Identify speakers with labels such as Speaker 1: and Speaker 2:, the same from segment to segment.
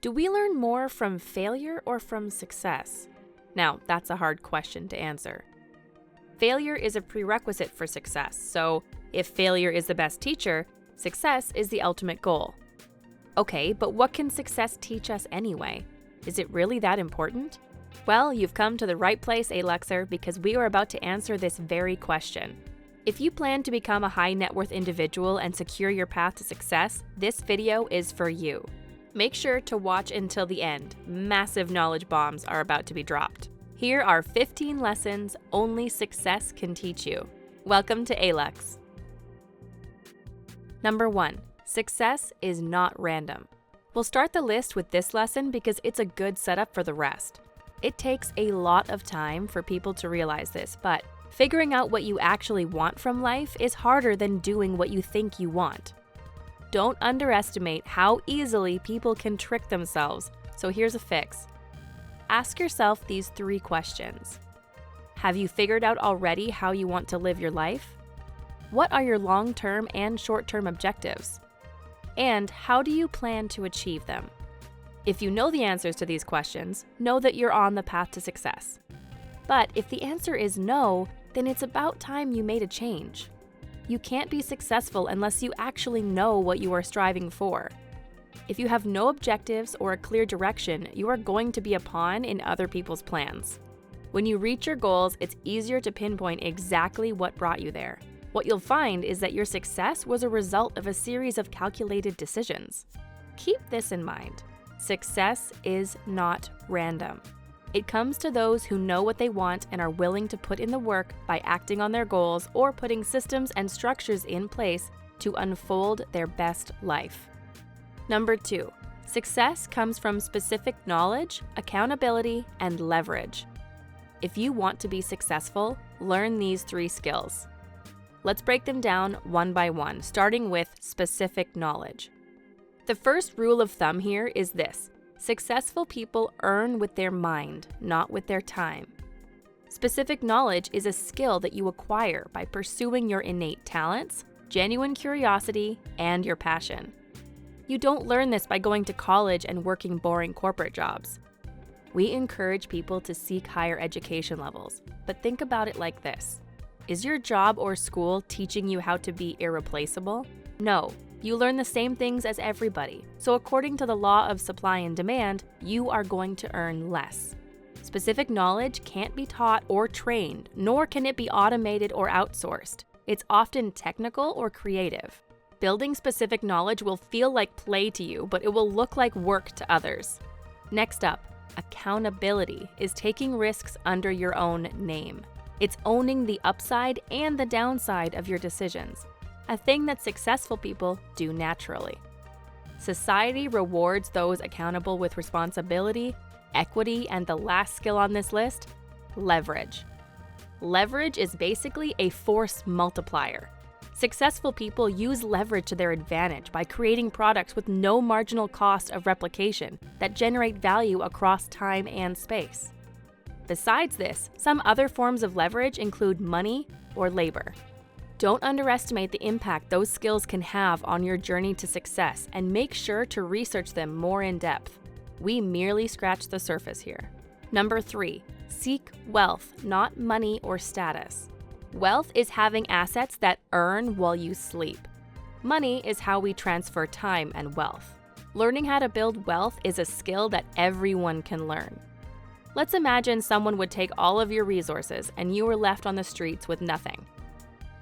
Speaker 1: Do we learn more from failure or from success? Now, that's a hard question to answer. Failure is a prerequisite for success, so if failure is the best teacher, success is the ultimate goal. Okay, but what can success teach us anyway? Is it really that important? Well, you've come to the right place, Aluxer, because we are about to answer this very question. If you plan to become a high net worth individual and secure your path to success, this video is for you. Make sure to watch until the end. Massive knowledge bombs are about to be dropped. Here are 15 lessons only success can teach you. Welcome to Alux. Number 1. Success is not random. We'll start the list with this lesson because it's a good setup for the rest. It takes a lot of time for people to realize this, but figuring out what you actually want from life is harder than doing what you think you want. Don't underestimate how easily people can trick themselves, so here's a fix. Ask yourself these 3 questions. Have you figured out already how you want to live your life? What are your long-term and short-term objectives? And how do you plan to achieve them? If you know the answers to these questions, know that you're on the path to success. But if the answer is no, then it's about time you made a change. You can't be successful unless you actually know what you are striving for. If you have no objectives or a clear direction, you are going to be a pawn in other people's plans. When you reach your goals, it's easier to pinpoint exactly what brought you there. What you'll find is that your success was a result of a series of calculated decisions. Keep this in mind. Success is not random. It comes to those who know what they want and are willing to put in the work by acting on their goals or putting systems and structures in place to unfold their best life. Number 2, success comes from specific knowledge, accountability, and leverage. If you want to be successful, learn these 3 skills. Let's break them down one by one, starting with specific knowledge. The first rule of thumb here is this: successful people earn with their mind, not with their time. Specific knowledge is a skill that you acquire by pursuing your innate talents, genuine curiosity, and your passion. You don't learn this by going to college and working boring corporate jobs. We encourage people to seek higher education levels, but think about it like this. Is your job or school teaching you how to be irreplaceable? No. You learn the same things as everybody, so according to the law of supply and demand, you are going to earn less. Specific knowledge can't be taught or trained, nor can it be automated or outsourced. It's often technical or creative. Building specific knowledge will feel like play to you, but it will look like work to others. Next up, accountability is taking risks under your own name. It's owning the upside and the downside of your decisions, a thing that successful people do naturally. Society rewards those accountable with responsibility, equity, and the last skill on this list, leverage. Leverage is basically a force multiplier. Successful people use leverage to their advantage by creating products with no marginal cost of replication that generate value across time and space. Besides this, some other forms of leverage include money or labor. Don't underestimate the impact those skills can have on your journey to success, and make sure to research them more in depth. We merely scratch the surface here. Number 3, seek wealth, not money or status. Wealth is having assets that earn while you sleep. Money is how we transfer time and wealth. Learning how to build wealth is a skill that everyone can learn. Let's imagine someone would take all of your resources and you were left on the streets with nothing.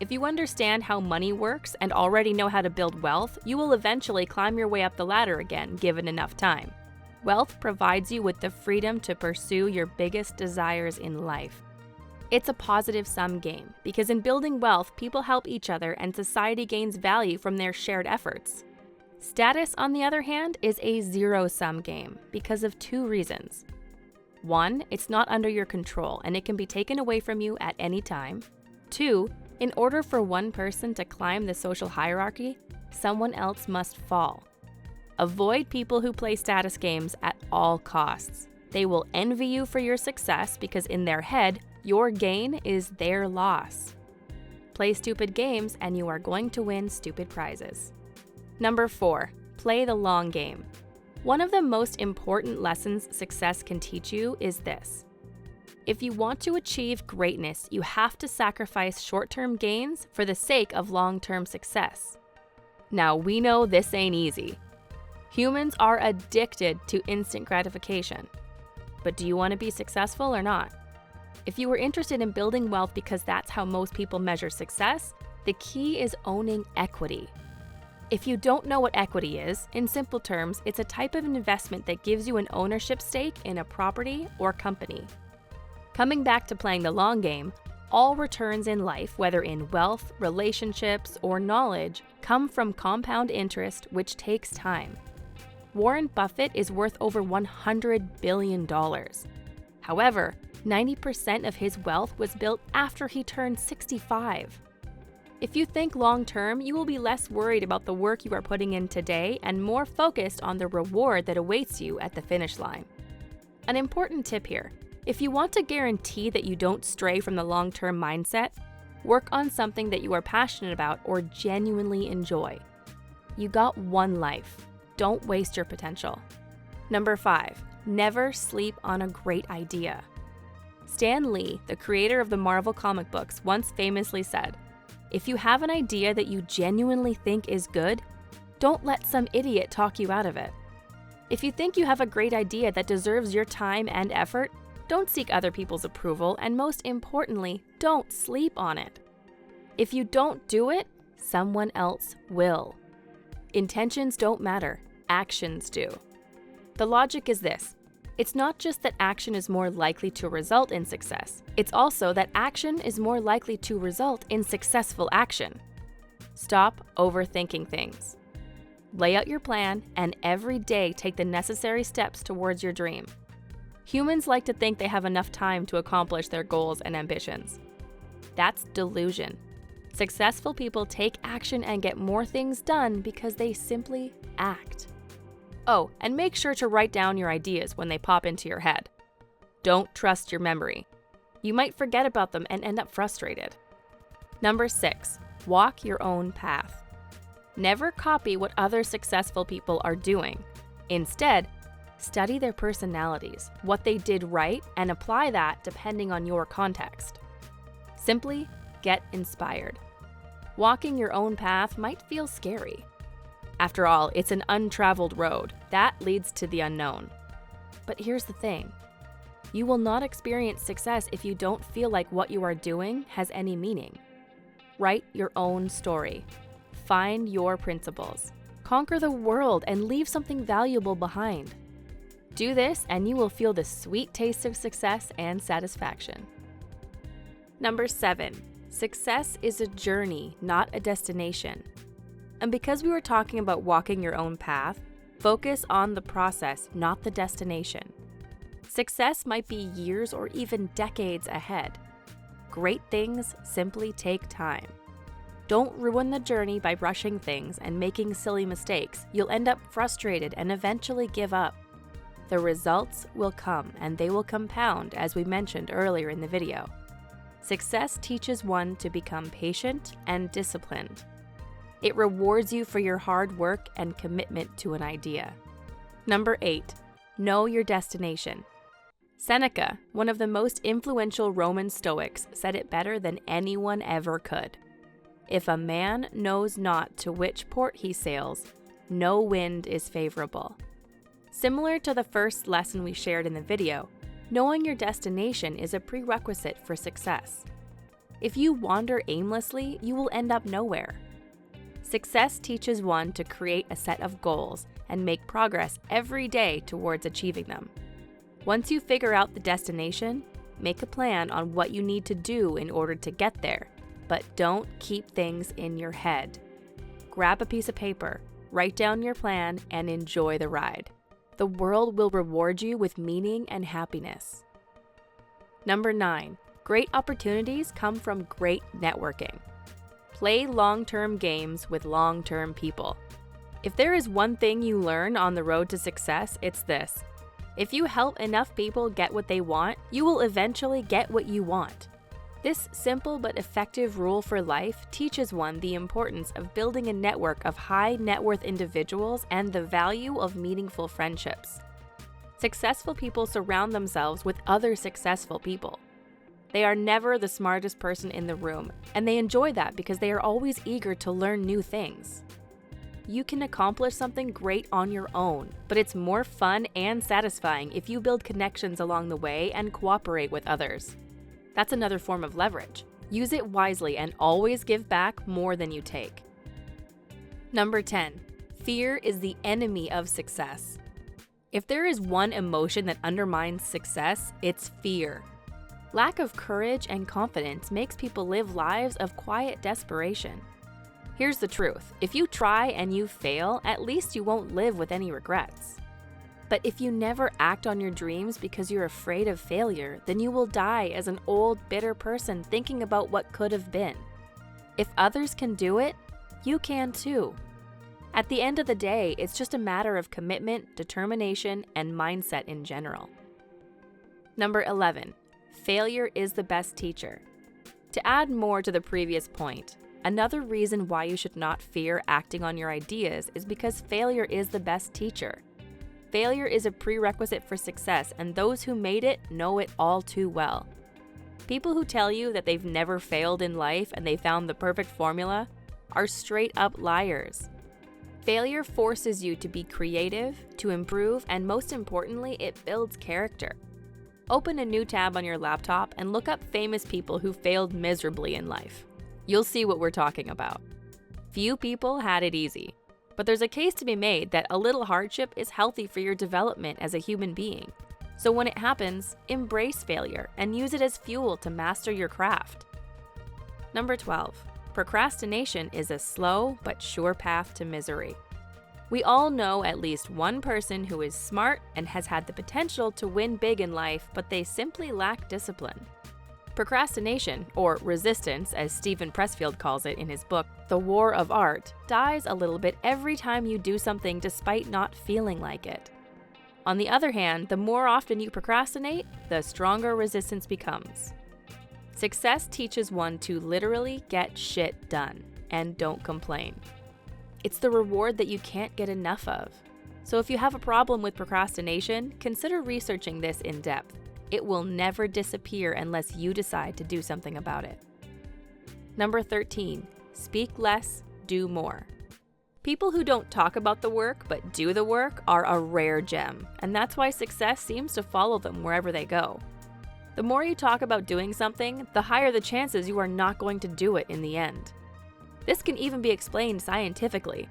Speaker 1: If you understand how money works and already know how to build wealth, you will eventually climb your way up the ladder again, given enough time. Wealth provides you with the freedom to pursue your biggest desires in life. It's a positive-sum game, because in building wealth, people help each other and society gains value from their shared efforts. Status, on the other hand, is a zero-sum game because of 2 reasons. 1, it's not under your control and it can be taken away from you at any time. 2, in order for one person to climb the social hierarchy, someone else must fall. Avoid people who play status games at all costs. They will envy you for your success because in their head, your gain is their loss. Play stupid games and you are going to win stupid prizes. Number 4, play the long game. One of the most important lessons success can teach you is this. If you want to achieve greatness, you have to sacrifice short-term gains for the sake of long-term success. Now, we know this ain't easy. Humans are addicted to instant gratification. But do you want to be successful or not? If you were interested in building wealth because that's how most people measure success, the key is owning equity. If you don't know what equity is, in simple terms, it's a type of investment that gives you an ownership stake in a property or company. Coming back to playing the long game, all returns in life, whether in wealth, relationships, or knowledge, come from compound interest, which takes time. Warren Buffett is worth over $100 billion. However, 90% of his wealth was built after he turned 65. If you think long-term, you will be less worried about the work you are putting in today and more focused on the reward that awaits you at the finish line. An important tip here: if you want to guarantee that you don't stray from the long-term mindset, work on something that you are passionate about or genuinely enjoy. You got one life. Don't waste your potential. Number 5, never sleep on a great idea. Stan Lee, the creator of the Marvel comic books, once famously said, "If you have an idea that you genuinely think is good, don't let some idiot talk you out of it." If you think you have a great idea that deserves your time and effort, don't seek other people's approval, and most importantly, don't sleep on it. If you don't do it, someone else will. Intentions don't matter, actions do. The logic is this: it's not just that action is more likely to result in success, it's also that action is more likely to result in successful action. Stop overthinking things. Lay out your plan and every day take the necessary steps towards your dream. Humans like to think they have enough time to accomplish their goals and ambitions. That's delusion. Successful people take action and get more things done because they simply act. Oh, and make sure to write down your ideas when they pop into your head. Don't trust your memory. You might forget about them and end up frustrated. Number 6, walk your own path. Never copy what other successful people are doing. Instead, study their personalities, what they did right, and apply that depending on your context. Simply get inspired. Walking your own path might feel scary. After all, it's an untraveled road. That leads to the unknown. But here's the thing. You will not experience success if you don't feel like what you are doing has any meaning. Write your own story. Find your principles. Conquer the world and leave something valuable behind. Do this and you will feel the sweet taste of success and satisfaction. Number 7, success is a journey, not a destination. And because we were talking about walking your own path, focus on the process, not the destination. Success might be years or even decades ahead. Great things simply take time. Don't ruin the journey by rushing things and making silly mistakes. You'll end up frustrated and eventually give up. The results will come, and they will compound, as we mentioned earlier in the video. Success teaches one to become patient and disciplined. It rewards you for your hard work and commitment to an idea. Number 8, know your destination. Seneca, one of the most influential Roman Stoics, said it better than anyone ever could. If a man knows not to which port he sails, no wind is favorable. Similar to the first lesson we shared in the video, knowing your destination is a prerequisite for success. If you wander aimlessly, you will end up nowhere. Success teaches one to create a set of goals and make progress every day towards achieving them. Once you figure out the destination, make a plan on what you need to do in order to get there, but don't keep things in your head. Grab a piece of paper, write down your plan, and enjoy the ride. The world will reward you with meaning and happiness. Number 9, great opportunities come from great networking. Play long-term games with long-term people. If there is one thing you learn on the road to success, it's this. If you help enough people get what they want, you will eventually get what you want. This simple but effective rule for life teaches one the importance of building a network of high net worth individuals and the value of meaningful friendships. Successful people surround themselves with other successful people. They are never the smartest person in the room, and they enjoy that because they are always eager to learn new things. You can accomplish something great on your own, but it's more fun and satisfying if you build connections along the way and cooperate with others. That's another form of leverage. Use it wisely and always give back more than you take. Number 10. Fear is the enemy of success. If there is one emotion that undermines success, it's fear. Lack of courage and confidence makes people live lives of quiet desperation. Here's the truth. If you try and you fail, at least you won't live with any regrets. But if you never act on your dreams because you're afraid of failure, then you will die as an old, bitter person thinking about what could have been. If others can do it, you can too. At the end of the day, it's just a matter of commitment, determination, and mindset in general. Number 11. Failure is the best teacher. To add more to the previous point, another reason why you should not fear acting on your ideas is because failure is the best teacher. Failure is a prerequisite for success, and those who made it know it all too well. People who tell you that they've never failed in life and they found the perfect formula are straight up liars. Failure forces you to be creative, to improve, and most importantly, it builds character. Open a new tab on your laptop and look up famous people who failed miserably in life. You'll see what we're talking about. Few people had it easy. But there's a case to be made that a little hardship is healthy for your development as a human being. So when it happens, embrace failure and use it as fuel to master your craft. Number 12. Procrastination is a slow but sure path to misery. We all know at least one person who is smart and has had the potential to win big in life, but they simply lack discipline. Procrastination, or resistance as Steven Pressfield calls it in his book, The War of Art, dies a little bit every time you do something despite not feeling like it. On the other hand, the more often you procrastinate, the stronger resistance becomes. Success teaches one to literally get shit done, and don't complain. It's the reward that you can't get enough of. So if you have a problem with procrastination, consider researching this in depth. It will never disappear unless you decide to do something about it. Number 13. Speak less, do more. People who don't talk about the work but do the work are a rare gem, and that's why success seems to follow them wherever they go. The more you talk about doing something, the higher the chances you are not going to do it in the end. This can even be explained scientifically.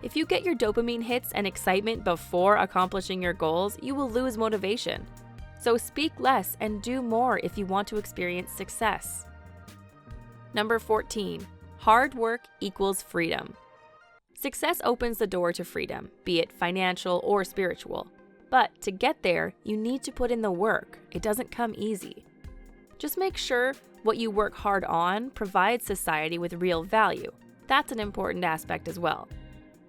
Speaker 1: If you get your dopamine hits and excitement before accomplishing your goals, you will lose motivation. So speak less and do more if you want to experience success. Number 14. Hard work equals freedom. Success opens the door to freedom, be it financial or spiritual. But to get there, you need to put in the work. It doesn't come easy. Just make sure what you work hard on provides society with real value. That's an important aspect as well.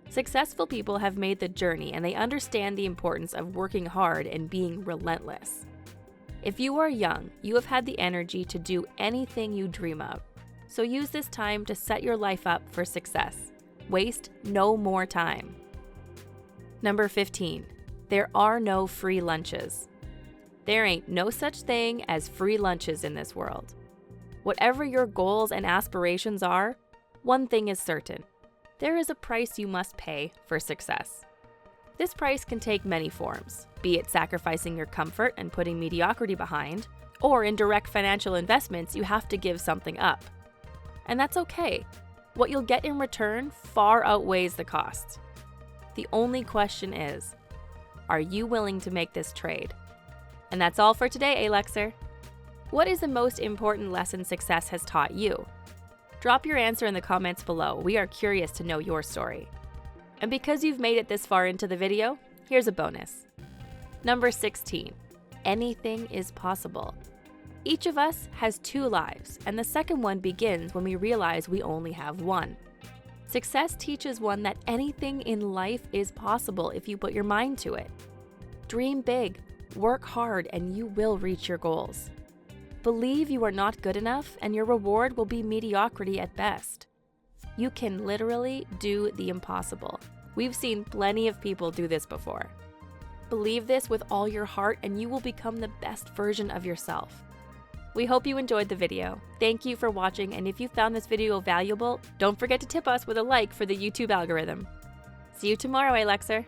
Speaker 1: Successful people have made the journey and they understand the importance of working hard and being relentless. If you are young, you have had the energy to do anything you dream of. So use this time to set your life up for success. Waste no more time. Number 15. There are no free lunches. There ain't no such thing as free lunches in this world. Whatever your goals and aspirations are, one thing is certain. There is a price you must pay for success. This price can take many forms, be it sacrificing your comfort and putting mediocrity behind, or in direct financial investments you have to give something up. And that's okay. What you'll get in return far outweighs the cost. The only question is, are you willing to make this trade? And that's all for today, Aluxer. What is the most important lesson success has taught you? Drop your answer in the comments below. We are curious to know your story. And because you've made it this far into the video, here's a bonus. Number 16. Anything is possible. Each of us has 2 lives, and the second one begins when we realize we only have one. Success teaches one that anything in life is possible if you put your mind to it. Dream big, work hard, and you will reach your goals. Believe you are not good enough, and your reward will be mediocrity at best. You can literally do the impossible. We've seen plenty of people do this before. Believe this with all your heart, and you will become the best version of yourself. We hope you enjoyed the video. Thank you for watching, and if you found this video valuable, don't forget to tip us with a like for the YouTube algorithm. See you tomorrow, Alexer.